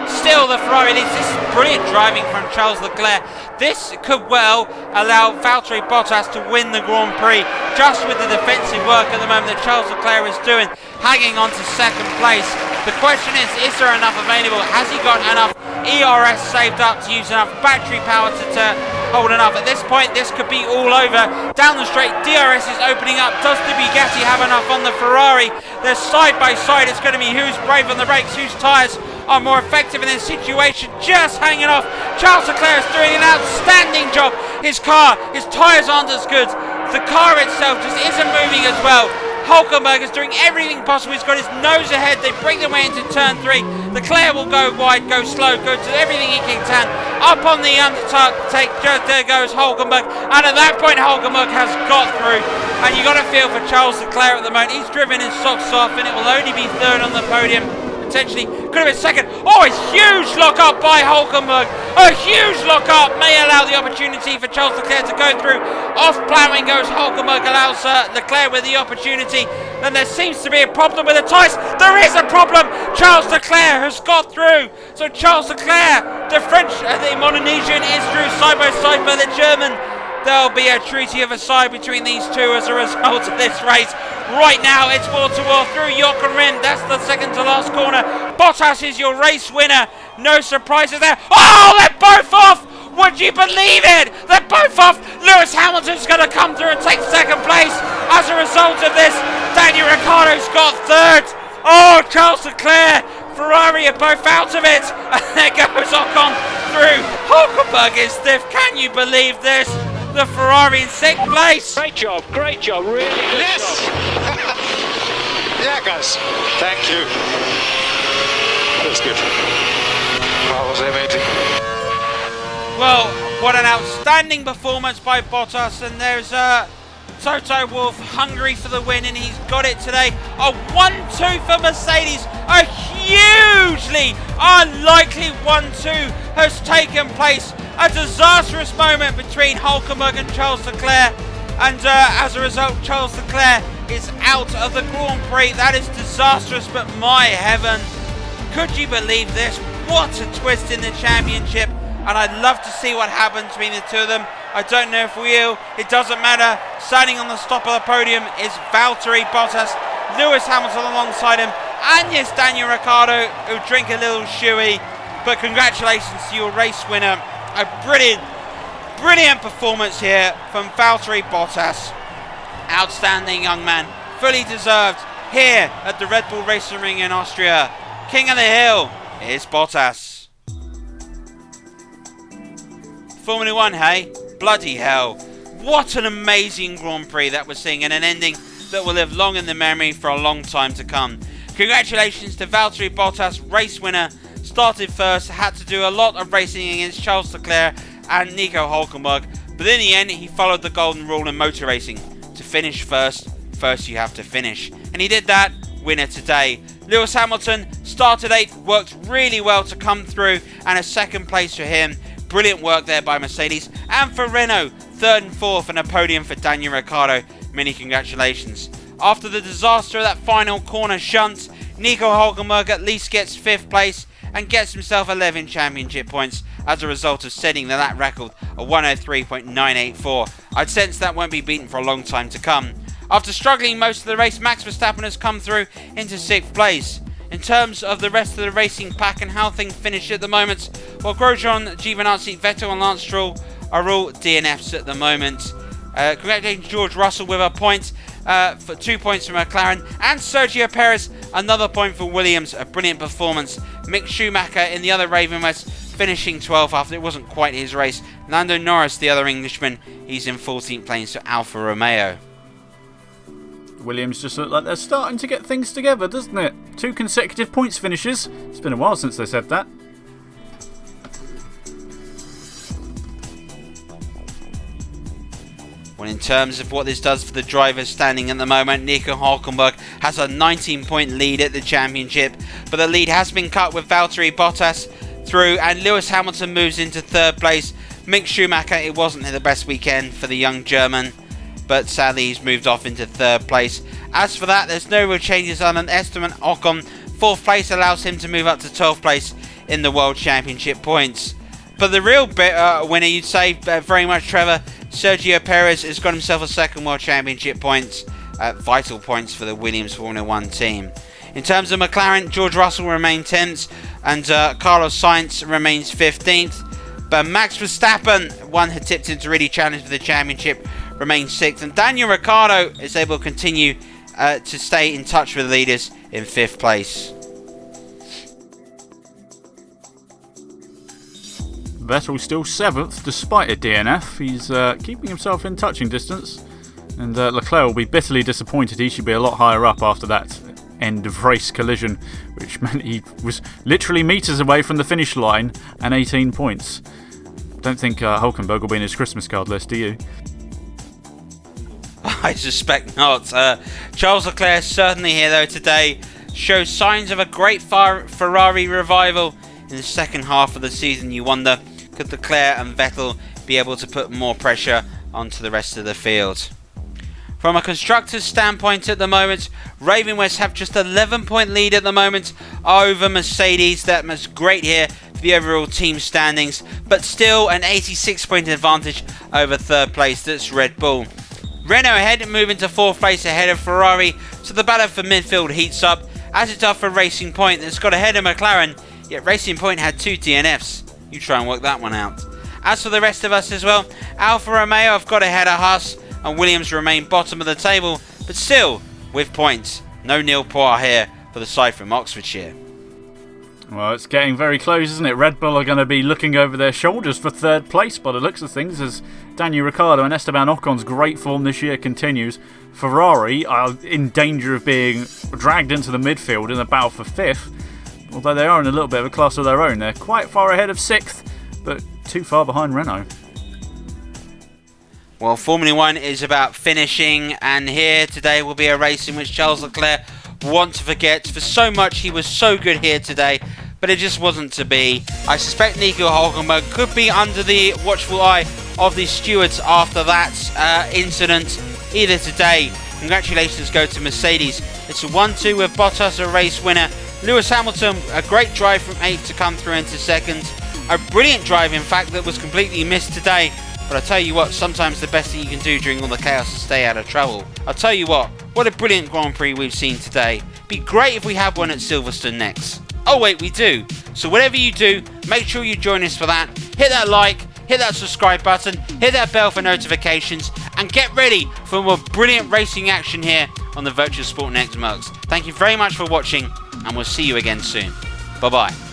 Speaker 2: still the Ferrari leads. This is brilliant driving from Charles Leclerc. This could well allow Valtteri Bottas to win the Grand Prix just with the defensive work at the moment that Charles Leclerc is doing, hanging on to second place. The question is there enough available? Has he got enough ERS saved up to use enough battery power to hold enough? At this point, this could be all over. Down the straight, DRS is opening up. Does the Bugatti have enough on the Ferrari? They're side by side. It's going to be who's brave on the brakes, whose tyres are more effective in this situation. Just hanging off. Charles Leclerc is doing an outstanding job. His car, his tyres aren't as good. The car itself just isn't moving as well. Hülkenberg is doing everything possible. He's got his nose ahead. They bring their way into turn 3. Leclerc will go wide, go slow, go to everything he can. Up on the undertake, just there goes Hülkenberg. And at that point, Hülkenberg has got through. And you got to feel for Charles Leclerc at the moment. He's driven his socks off, and it will only be third on the podium. Potentially could have been second. Oh, it's huge lock up by Hülkenberg. A huge lock up may allow the opportunity for Charles Leclerc to go through. Off ploughing goes Hülkenberg, allows Leclerc with the opportunity. Then there seems to be a problem with the tyres. There is a problem. Charles Leclerc has got through. So Charles Leclerc, the French, the Molinesian is through side by side by the German. There'll be a treaty of a side between these two as a result of this race. Right now, it's wall to wall through Jochen. That's the second to last corner. Bottas is your race winner. No surprises there. Oh, they're both off! Would you believe it? They're both off. Lewis Hamilton's going to come through and take second place. As a result of this, Daniel Ricciardo's got third. Oh, Charles Leclerc, Ferrari are both out of it. And there goes Ocon through. Hülkenberg is stiff. Can you believe this? The Ferrari in sixth place.
Speaker 1: Great job, really good job.
Speaker 6: Yeah, guys. Thank you. That's good. That was amazing.
Speaker 2: Well, what an outstanding performance by Bottas, and there's Toto Wolff, Hungary for the win, and he's got it today. A 1-2 for Mercedes. A hugely unlikely 1-2 has taken place. A disastrous moment between Hülkenberg and Charles Leclerc, and as a result, Charles Leclerc is out of the Grand Prix. That is disastrous, but my heaven, could you believe this? What a twist in the championship, and I'd love to see what happens between the two of them. I don't know if we will. It doesn't matter. Standing on the top of the podium is Valtteri Bottas, Lewis Hamilton alongside him, and yes, Daniel Ricciardo, who drink a little shoey. But congratulations to your race winner. A brilliant performance here from Valtteri Bottas. Outstanding young man, fully deserved here at the Red Bull Racing Ring in Austria. King of the hill is Bottas. Formula 1, hey? Bloody hell. What an amazing Grand Prix that we're seeing, and an ending that will live long in the memory for a long time to come. Congratulations to Valtteri Bottas, race winner. Started first, had to do a lot of racing against Charles Leclerc and Nico Hülkenberg, but in the end he followed the golden rule in motor racing. To finish first you have to finish. And he did that, winner today. Lewis Hamilton started 8th, worked really well to come through, and a second place for him. Brilliant work there by Mercedes. And for Renault, 3rd and 4th, and a podium for Daniel Ricciardo. Many congratulations. After the disaster of that final corner shunt, Nico Hülkenberg at least gets 5th place and gets himself 11 championship points as a result of setting the lap record of 103.984. I'd sense that won't be beaten for a long time to come. After struggling most of the race, Max Verstappen has come through into 6th place. In terms of the rest of the racing pack and how things finish at the moment, well, Grosjean, Giovinazzi, Vettel and Lance Stroll are all DNFs at the moment. Congratulations George Russell with a point, for 2 points from McLaren, and Sergio Perez, another point for Williams, a brilliant performance. Mick Schumacher in the other Ravenwest finishing 12th after it wasn't quite his race. Lando Norris, the other Englishman, he's in 14th place to Alfa Romeo.
Speaker 4: Williams just look like they're starting to get things together, doesn't it? 2 consecutive points finishes. It's been a while since they said that.
Speaker 2: Well, in terms of what this does for the drivers standing at the moment, Nico Hülkenberg has a 19-point lead at the championship, but the lead has been cut with Valtteri Bottas through, and Lewis Hamilton moves into 3rd place. Mick Schumacher, it wasn't the best weekend for the young German, but sadly he's moved off into 3rd place. As for that, there's no real changes on an Esteban Ocon. 4th place allows him to move up to 12th place in the World Championship points. But the real winner, you'd say, very much Trevor, Sergio Perez has got himself a 2nd World Championship points, vital points for the Williams Formula 1 team. In terms of McLaren, George Russell remains 10th and Carlos Sainz remains 15th. But Max Verstappen, one who tipped him to really challenge for the championship, remains 6th. And Daniel Ricciardo is able to continue to stay in touch with the leaders in 5th place.
Speaker 4: Vettel still 7th despite a DNF. He's keeping himself in touching distance. And Leclerc will be bitterly disappointed. He should be a lot higher up after that end of race collision, which meant he was literally metres away from the finish line and 18 points. Don't think Hülkenberg will be in his Christmas card list, do you?
Speaker 2: I suspect not. Charles Leclerc certainly here though today shows signs of a great Ferrari revival in the second half of the season. You wonder, could Leclerc and Vettel be able to put more pressure onto the rest of the field? From a constructor's standpoint at the moment, Ravenwest have just 11-point lead at the moment over Mercedes. That was great here for the overall team standings, but still an 86-point advantage over 3rd place, that's Red Bull. Renault ahead, moving to 4th place ahead of Ferrari, so the battle for midfield heats up, as it does for Racing Point that's got ahead of McLaren, yet Racing Point had 2 DNFs. You try and work that one out. As for the rest of us as well, Alfa Romeo have got ahead of Haas, and Williams remain bottom of the table, but still with points. No nil points here for the side from Oxfordshire.
Speaker 4: Well, it's getting very close, isn't it? Red Bull are going to be looking over their shoulders for 3rd place by the looks of things, as Daniel Ricciardo and Esteban Ocon's great form this year continues. Ferrari are in danger of being dragged into the midfield in the battle for 5th, although they are in a little bit of a class of their own. They're quite far ahead of 6th, but too far behind Renault.
Speaker 2: Well, Formula 1 is about finishing, and here today will be a race in which Charles Leclerc want to forget. For so much, he was so good here today, but it just wasn't to be. I suspect Nico Hülkenberg could be under the watchful eye of the stewards after that incident either today. Congratulations go to Mercedes. It's a 1-2 with Bottas a race winner. Lewis Hamilton, a great drive from 8th to come through into 2nd. A brilliant drive, in fact, that was completely missed today. But I tell you what, sometimes the best thing you can do during all the chaos is stay out of trouble. I'll tell you what a brilliant Grand Prix we've seen today. Be great if we have one at Silverstone next. Oh wait, we do. So whatever you do, make sure you join us for that. Hit that like, hit that subscribe button, hit that bell for notifications, and get ready for more brilliant racing action here on the Virtual Sport Next Mugs. Thank you very much for watching, and we'll see you again soon. Bye bye.